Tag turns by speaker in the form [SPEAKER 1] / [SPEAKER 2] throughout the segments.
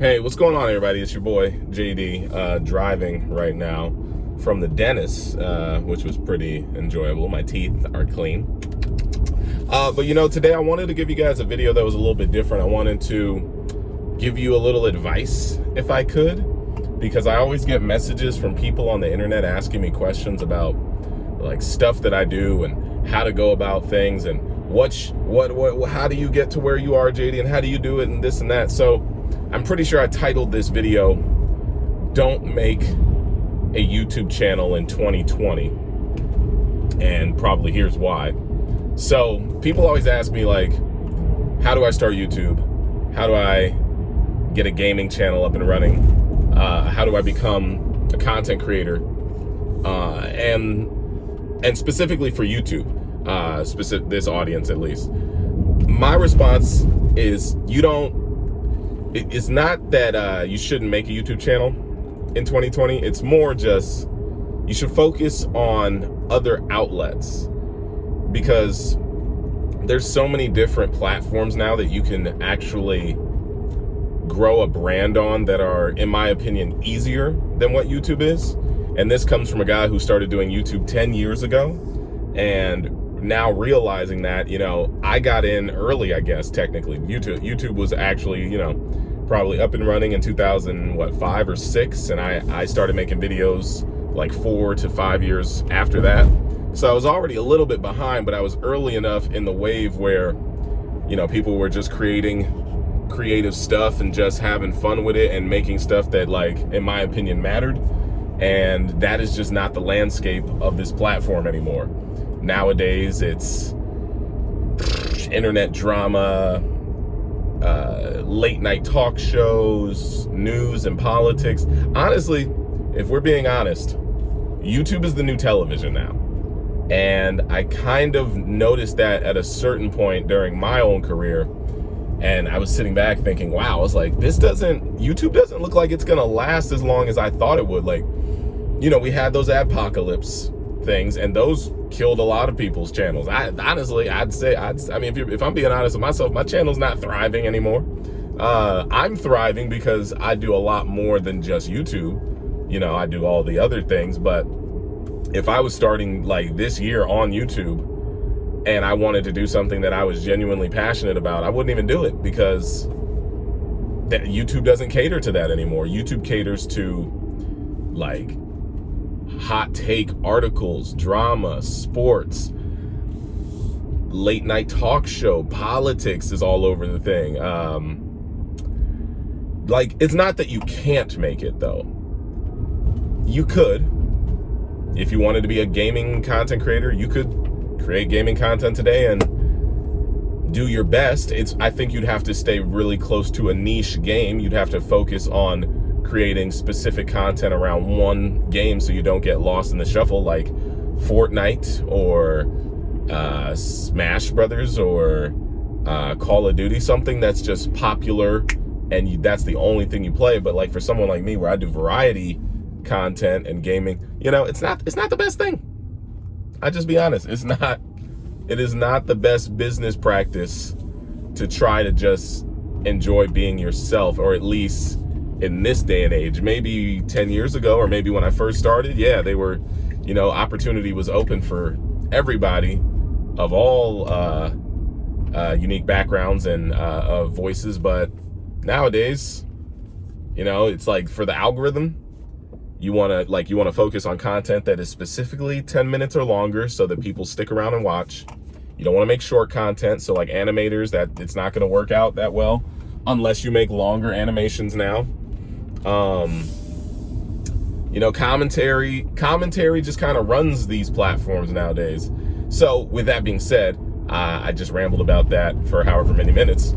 [SPEAKER 1] Hey, what's going on, everybody? It's your boy JD, driving right now from the dentist, which was pretty enjoyable. My teeth are clean. But today I wanted to give you guys a video that was a little bit different. I wanted to give you a little advice, if I could, because I always get messages from people on the internet asking me questions about like stuff that I do and how to go about things and how do you get to where you are, JD, and how do you do it and this and that. So I'm pretty sure I titled this video, "Don't Make a YouTube Channel in 2020." And probably here's why. So people always ask me, like, how do I start YouTube? How do I get a gaming channel up and running? How do I become a content creator? And specifically for YouTube, this audience at least. My response is it's not that you shouldn't make a YouTube channel in 2020. It's more just you should focus on other outlets, because there's so many different platforms now that you can actually grow a brand on that are, in my opinion, easier than what YouTube is. And this comes from a guy who started doing YouTube 10 years ago, and now realizing that, I got in early, I guess, technically. YouTube was actually, probably up and running in 2005 or 6, and I started making videos like 4 to 5 years after that. So I was already a little bit behind, but I was early enough in the wave where, people were just creating creative stuff and just having fun with it and making stuff that, like, in my opinion, mattered. And that is just not the landscape of this platform anymore. Nowadays, it's internet drama, late night talk shows, news and politics. Honestly, if we're being honest, YouTube is the new television now. And I kind of noticed that at a certain point during my own career. And I was sitting back thinking, wow, I was like, YouTube doesn't look like it's gonna last as long as I thought it would. Like, we had those apocalypse things, and those killed a lot of people's channels. If I'm being honest with myself, my channel's not thriving anymore. I'm thriving because I do a lot more than just YouTube. I do all the other things. But if I was starting like this year on YouTube and I wanted to do something that I was genuinely passionate about, I wouldn't even do it, because YouTube doesn't cater to that anymore. YouTube caters to like hot take articles, drama, sports, late night talk show, politics is all over the thing. Like, it's not that you can't make it though. You could, if you wanted to be a gaming content creator, you could create gaming content today and do your best. I think you'd have to stay really close to a niche game. You'd have to focus on creating specific content around one game so you don't get lost in the shuffle, like Fortnite or Smash Brothers or Call of Duty, something that's just popular and that's the only thing you play. But like for someone like me, where I do variety content and gaming, it's not the best thing. I just be honest, it is not the best business practice to try to just enjoy being yourself, or at least in this day and age. Maybe 10 years ago, or maybe when I first started, yeah, they were, opportunity was open for everybody of all unique backgrounds and voices. But nowadays, it's like for the algorithm, you want to focus on content that is specifically 10 minutes or longer so that people stick around and watch. You don't want to make short content. So like animators, that it's not going to work out that well unless you make longer animations now. Commentary just kind of runs these platforms nowadays. So with that being said, I just rambled about that for however many minutes.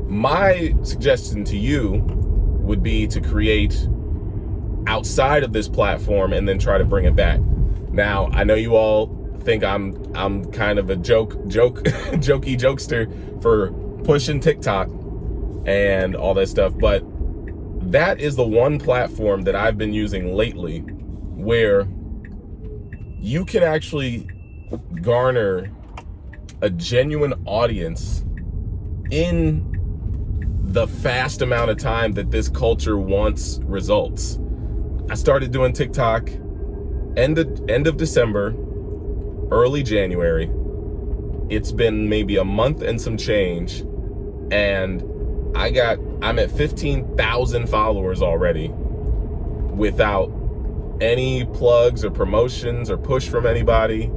[SPEAKER 1] My suggestion to you would be to create outside of this platform and then try to bring it back. Now, I know you all think I'm kind of a jokey jokester for pushing TikTok and all that stuff, but that is the one platform that I've been using lately where you can actually garner a genuine audience in the fast amount of time that this culture wants results. I started doing TikTok end of December, early January. It's been maybe a month and some change, and I'm at 15,000 followers already without any plugs or promotions or push from anybody.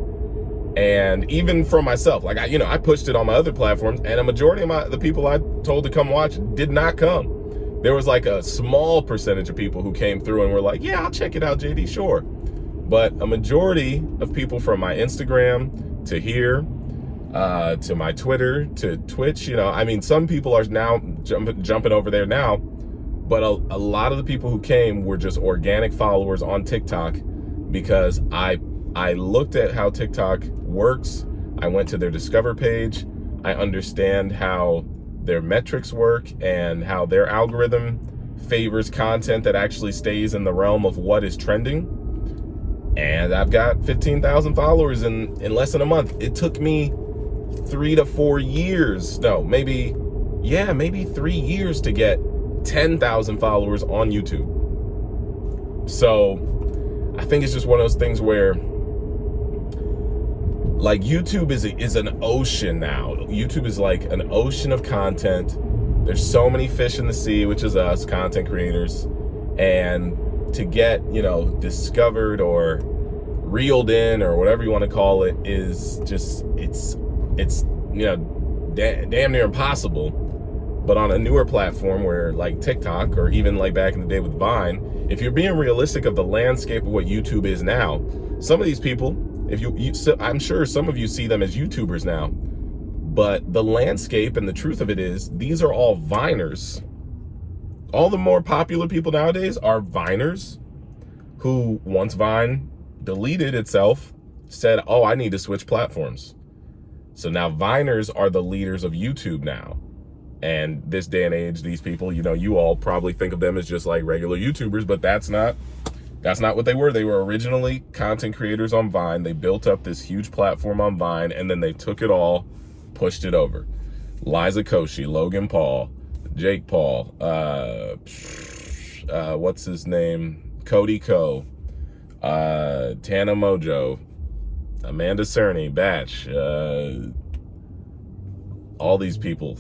[SPEAKER 1] And even from myself, like I pushed it on my other platforms, and a majority of the people I told to come watch did not come. There was like a small percentage of people who came through and were like, yeah, I'll check it out, JD, sure. But a majority of people from my Instagram to here, to my Twitter, to Twitch, I mean, some people are now jumping over there now, but a lot of the people who came were just organic followers on TikTok, because I looked at how TikTok works. I went to their Discover page. I understand how their metrics work and how their algorithm favors content that actually stays in the realm of what is trending. And I've got 15,000 followers in less than a month. It took me 3 to 4 years. No, maybe 3 years to get 10,000 followers on YouTube. So I think it's just one of those things where, like, YouTube is an ocean now. YouTube is like an ocean of content. There's so many fish in the sea, which is us, content creators. And to get, discovered or reeled in or whatever you want to call it is just, it's damn near impossible. But on a newer platform where like TikTok, or even like back in the day with Vine, if you're being realistic of the landscape of what YouTube is now, some of these people, I'm sure some of you see them as YouTubers now, but the landscape and the truth of it is, these are all Viners. All the more popular people nowadays are Viners who, once Vine deleted itself, said, oh, I need to switch platforms. So now Viners are the leaders of YouTube now. And this day and age, these people, you all probably think of them as just like regular YouTubers, but that's not what they were. They were originally content creators on Vine. They built up this huge platform on Vine, and then they took it all, pushed it over. Liza Koshy, Logan Paul, Jake Paul, what's his name? Cody Ko, Tana Mojo, Amanda Cerny, Batch, all these people.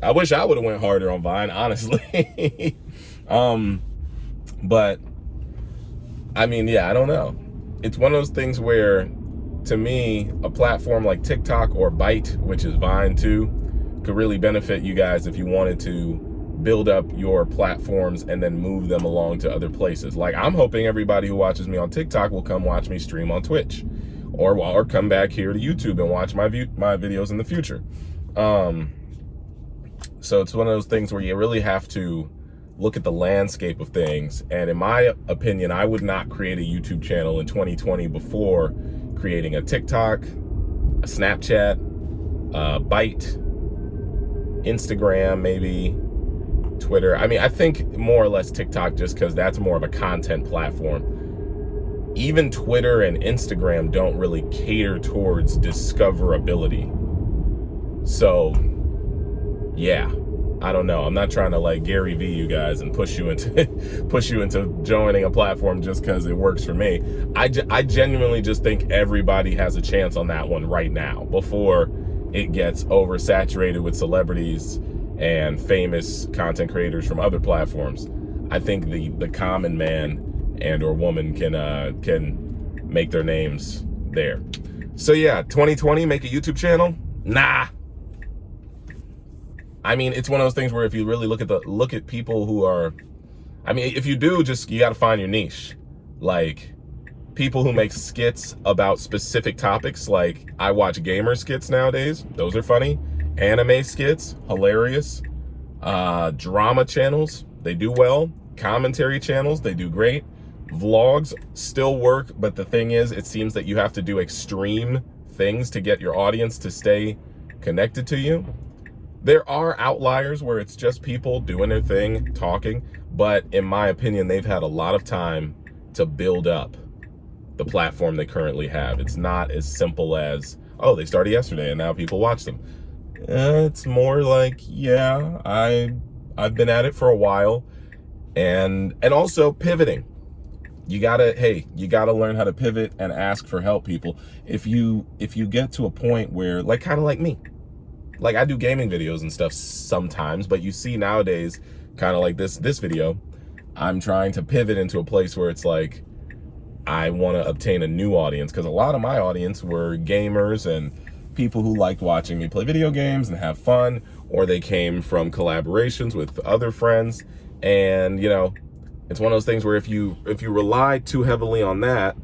[SPEAKER 1] I wish I would have went harder on Vine, honestly. But I mean, yeah, I don't know. It's one of those things where, to me, a platform like TikTok or Byte, which is Vine too, could really benefit you guys if you wanted to build up your platforms and then move them along to other places. Like, I'm hoping everybody who watches me on TikTok will come watch me stream on Twitch, or come back here to YouTube and watch my videos in the future. So it's one of those things where you really have to look at the landscape of things. And in my opinion, I would not create a YouTube channel in 2020 before creating a TikTok, a Snapchat, Byte, Instagram, maybe Twitter. I mean, I think more or less TikTok, just because that's more of a content platform. Even Twitter and Instagram don't really cater towards discoverability. So yeah, I don't know. I'm not trying to like Gary V you guys and push you into joining a platform just because it works for me. I genuinely just think everybody has a chance on that one right now before it gets oversaturated with celebrities and famous content creators from other platforms. I think the common man and or woman can make their names there. So yeah, 2020, make a YouTube channel? Nah. I mean, it's one of those things where if you really look at people who are, I mean, if you do, you got to find your niche. Like, people who make skits about specific topics. Like, I watch gamer skits nowadays. Those are funny. Anime skits, hilarious. Drama channels, they do well. Commentary channels, they do great. Vlogs still work, but the thing is, it seems that you have to do extreme things to get your audience to stay connected to you. There are outliers where it's just people doing their thing, talking, but in my opinion, they've had a lot of time to build up the platform they currently have. It's not as simple as, oh, they started yesterday and now people watch them. It's more like, yeah, I've been at it for a while, and also pivoting. You gotta learn how to pivot and ask for help, people. If you get to a point where, like, kind of like me, like, I do gaming videos and stuff sometimes, but you see nowadays, kind of like this video, I'm trying to pivot into a place where it's like, I want to obtain a new audience, because a lot of my audience were gamers and people who liked watching me play video games and have fun, or they came from collaborations with other friends. And, you know, it's one of those things where if you rely too heavily on that,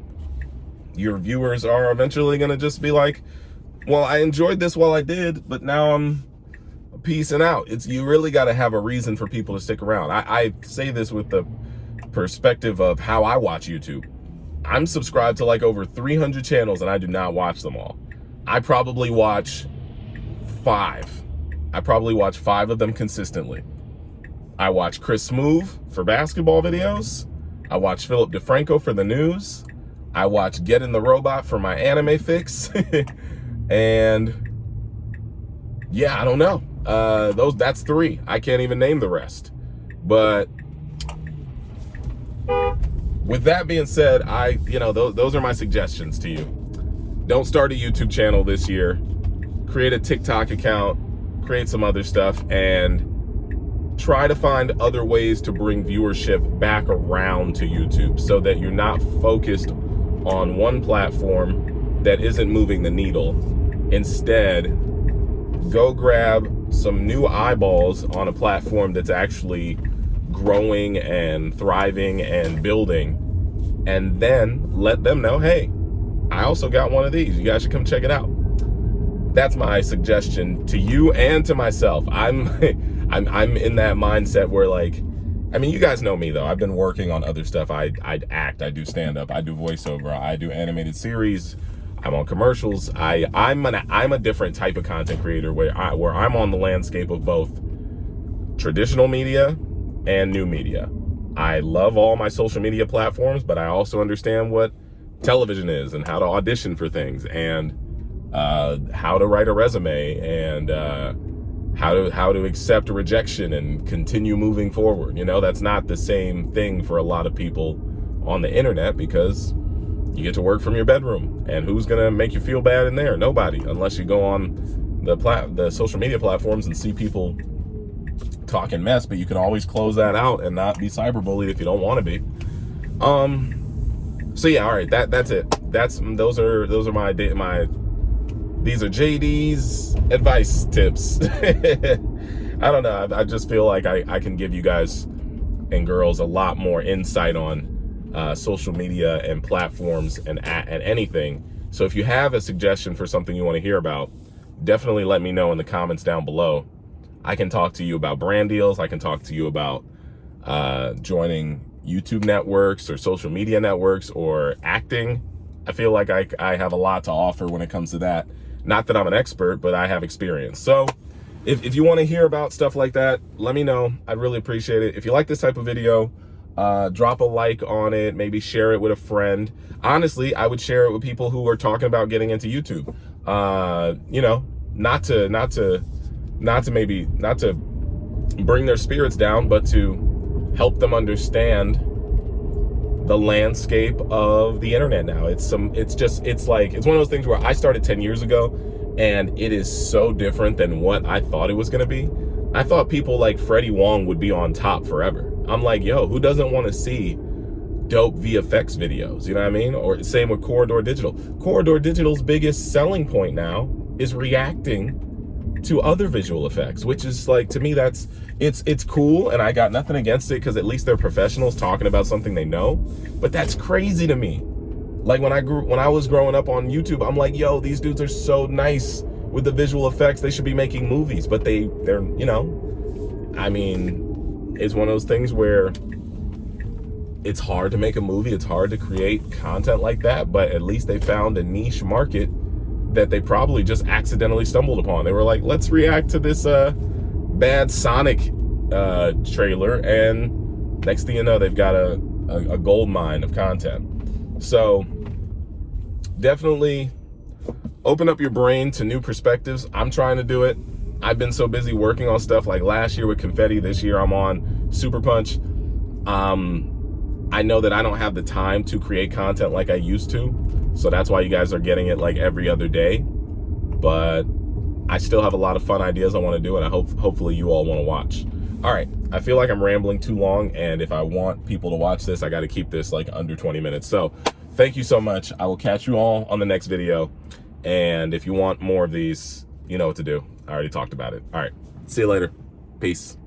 [SPEAKER 1] your viewers are eventually going to just be like, well, I enjoyed this while I did, but now I'm peacing out. You really got to have a reason for people to stick around. I say this with the perspective of how I watch YouTube. I'm subscribed to like over 300 channels, and I do not watch them all. I probably watch 5. I probably watch 5 of them consistently. I watch Chris Smooth for basketball videos. I watch Philip DeFranco for the news. I watch Get in the Robot for my anime fix. And yeah, I don't know. That's 3. I can't even name the rest. But with that being said, those are my suggestions to you. Don't start a YouTube channel this year. Create a TikTok account, create some other stuff, and try to find other ways to bring viewership back around to YouTube, so that you're not focused on one platform that isn't moving the needle. Instead, go grab some new eyeballs on a platform that's actually growing and thriving and building, and then let them know, hey, I also got one of these. You guys should come check it out. That's my suggestion to you and to myself. I'm in that mindset where, like, I mean, you guys know me though. I've been working on other stuff. I act, I do stand-up, I do voiceover, I do animated series, I'm on commercials. I'm a different type of content creator where I'm on the landscape of both traditional media and new media. I love all my social media platforms, but I also understand what television is and how to audition for things, and how to write a resume, and how to accept a rejection and continue moving forward. You know, that's not the same thing for a lot of people on the internet, because you get to work from your bedroom, and who's gonna make you feel bad in there? Nobody, unless you go on the social media platforms and see people talking mess. But you can always close that out and not be cyberbullied if you don't want to be. So yeah, all right, that's it. Those are my these are JD's advice tips. I don't know. I just feel like I can give you guys and girls a lot more insight on social media and platforms and anything. So if you have a suggestion for something you want to hear about, definitely let me know in the comments down below. I can talk to you about brand deals. I can talk to you about joining YouTube networks or social media networks or acting. I feel like I have a lot to offer when it comes to that. Not that I'm an expert, but I have experience. So if you want to hear about stuff like that, let me know. I'd really appreciate it. If you like this type of video, drop a like on it, maybe share it with a friend. Honestly, I would share it with people who are talking about getting into YouTube. You know, not to bring their spirits down, but to help them understand the landscape of the internet now. It's one of those things where I started 10 years ago, and it is so different than what I thought it was going to be. I thought people like Freddie Wong would be on top forever. I'm like, yo, who doesn't want to see dope VFX videos? You know what I mean? Or same with Corridor Digital. Corridor Digital's biggest selling point now is reacting to other visual effects, which is, like, to me, it's cool, and I got nothing against it, because at least they're professionals talking about something they know. But that's crazy to me. Like, when I was growing up on YouTube, I'm like, yo, these dudes are so nice with the visual effects. They should be making movies, but they're, you know, I mean, it's one of those things where it's hard to make a movie. It's hard to create content like that, but at least they found a niche market that they probably just accidentally stumbled upon. They were like, let's react to this bad Sonic trailer, and next thing you know, they've got a gold mine of content. So definitely open up your brain to new perspectives. I'm trying to do it. I've been so busy working on stuff, like last year with Confetti, this year I'm on Super Punch. I know that I don't have the time to create content like I used to, so that's why you guys are getting it like every other day. But I still have a lot of fun ideas I want to do, and I hopefully you all want to watch. All right, I feel like I'm rambling too long, and if I want people to watch this, I got to keep this like under 20 minutes. So thank you so much. I will catch you all on the next video, and if you want more of these, you know what to do. I already talked about it. All right, see you later. Peace.